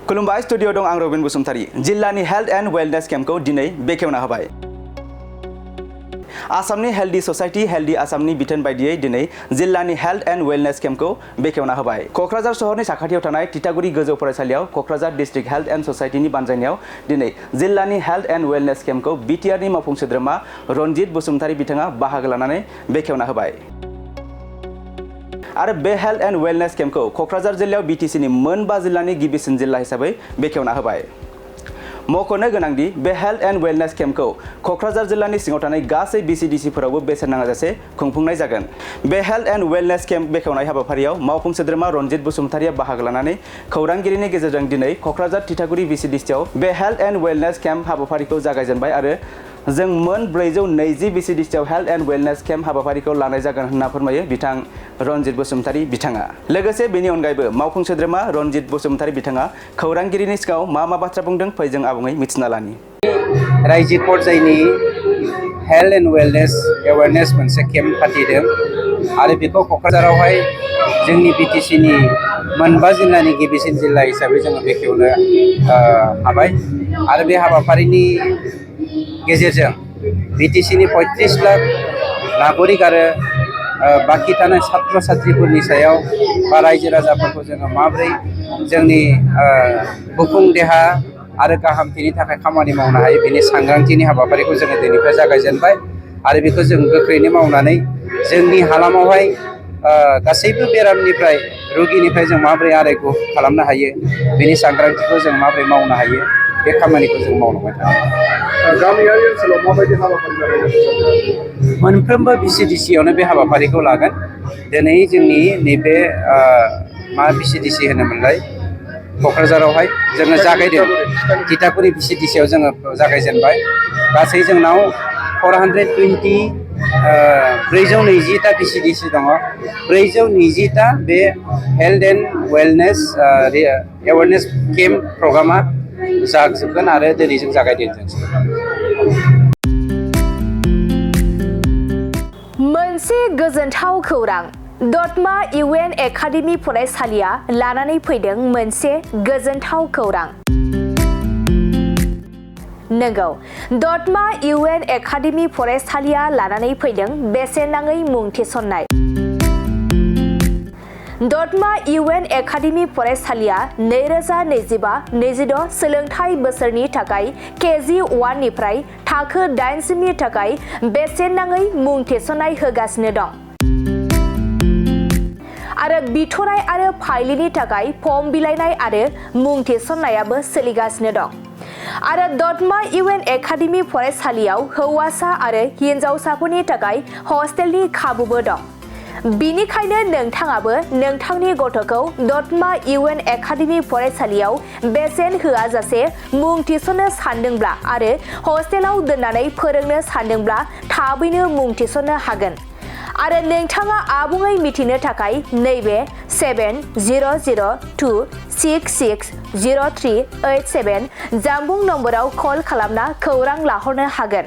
खुलुमबाय स्टुडिअ दं आं रबिन बसुमतारी जिल्लानि हेल्थ एंड वेलनेस केम्पखौ दिनै बेखेवना होबाय। आसामनि हेल्दी ससाइटी हेल्दी आसामनि बिथोन बायदियै दिनै जिल्लानि हेल्थ एंड वेलनेस केम्पखौ बेखेवना होबाय। कक्राझार सहरनि साखाथियाव थानाय तितागुरि गोजौ फरायसालियाव कक्राझार डिस्ट्रिक्ट हेल्थ एंड ससाइटीनि बानजायनायाव दिनै जिल्लानि हेल्थ एंड वेलनेस केम्पखौ बिटिआरनि मावफुं सोद्रोमा रनजित बसुमतारी बिथाङा बाहागो लानानै बेखेवना होबाय। आरो बे हेल्थ एंड वेलनेस केम्पखौ कक्राझार जिल्लायाव बिटिसिनि मोनबा जिल्लानि गिबिसिन जिल्ला हिसाबै बेखेवना होबाय। मख'नो गोनांदि बे हेल्थ एंड वेलनेस केम्पखौ कक्राझार जिल्लानि सिङाव थानाय गासै बिसिडिसिफोरावबो बेसेन नाङाजासे खुंफुंनाय जागोन। बे हेल्थ एंड वेलनेस केम्प बेखेवनाय हाबाफारियाव मावफुं सोद्रोमा रनजित बसुमतारिया बाहागो लानानै खौरांगिरिनि गेजेरजों दिनै कक्राझार तितागुरि बिसिडिसिआव बे हेल्थ एंड वेलनेस केम्प हाबाफारिखौ जागायजेनबाय आरो जों मोन 420 बिसिडिसिआव हेल्थ एंड वेलनेस केम्प हाबाफारिखौ लानाय जागोन होनना फोरमायो बिथां रनजित बसुमतारी बिथाङा। लोगोसे बेनि अनगायैबो मावफुं सोद्रोमा रनजित बसुमतारी बिथाङा खौरांगिरिनि सिगाङाव मा बाथ्रा बुंदों फै जों आबुङै मिथिना लानि। रायजो पर्यायनि हेल्थ एंड वेलनेस एवेयारनेस मोनसे केम्प फाथिदों आरो बेखौ कक्राझारावहाय जोंनि बिटिसिनि मोनबा जिल्लानि गिबिसिन जिल्ला हिसाबै जोङो बेखेवनो हाबाय आरो बे हाबाफारिनि गेजेरजों बिटिसिनि 35 लाख नागरिक आरो बाखि थानाय छात्र छात्रीफोरनि सायाव बा रायजो राजाफोरखौ जोङो माबोरै जोंनि गुफुं देहा आरो गाहामथिनि थाखाय खामानि मावनो हायो बेनि सांग्रांथिनि हाबाफारिखौ जोङो दिनैनिफ्राय जागायजेनबाय आरो बेखौ जों गोख्रैनो मावनानै जोंनि हालामावहाय गासैबो बेरामनिफ्राय रोगिनिफ्राय जों माबोरै आरायग' खालामनो हायो बेनि सांग्रांथिखौ जों माबोरै मावनो हायो बे खामानिखौ जों मावलांबाय थागोन। गामियारि ओनसोलाव माबायदि हाबाफारि लानाय मोनफ्रोमबो बिसिडिसियावनो बे हाबाफारिखौ लागोन। दिनै जोंनि नैबे मा बिसिडिसि होनोमोनलाय कक्राझारावहाय जोङो जागायदों तितागुरि बिसिडिसिआव जोङो जागायजेनबाय। गासै जोंनाव 420टा बिसिडिसि दङ। 420टा बे health and wellness awareness camp प्रग्रामा जाजोबगोन आरो दिनै जों जागायजेनदों। मोनसे गोजोनथाव खौरां दतमा इउएन एकाडेमी फरायसालिया लानानै फैदों मोनसे गोजोनथाव खौरां। नंगौ दतमा इउएन एकाडेमी फरायसालिया लानानै फैदों बेसेन नाङै मुं थिसननाय। दतमा इउएन एकाडेमी फरायसालिया 2025-26 सोलोंथाइ बोसोरनि थाखाय केजि 1 निफ्राय थाखो 8 सिमनि थाखाय बेसेन नाङै मुं थिसननाय होगासिनो दं आरो बिथराय आरो फाइलिनि थाखाय फर्म बिलाइनाय आरो मुं थिसननायाबो सोलिगासिनो दं। आरो दतमा इउएन एकाडेमी फरायसालियाव हौवासा आरो हिनजावसाफोरनि थाखाय हस्टेलनि खाबुबो दं। बिनिखायनो नोंथाङाबो नोंथांनि गथ'खौ दतमा इउएन एकाडेमी फरायसालियाव बेसेन होआजासे मुं थिसननो सानदोंब्ला आरो हस्टेलाव दोननानै फोरोंनो सानदोंब्ला थाबैनो मुं थिसननो हागोन। आरो नोंथाङा आबुङै मिथिनो थाखाय नैबे 7002660387 जानबुं नम्बराव कल खालामना खौरां लाहरनो हागोन।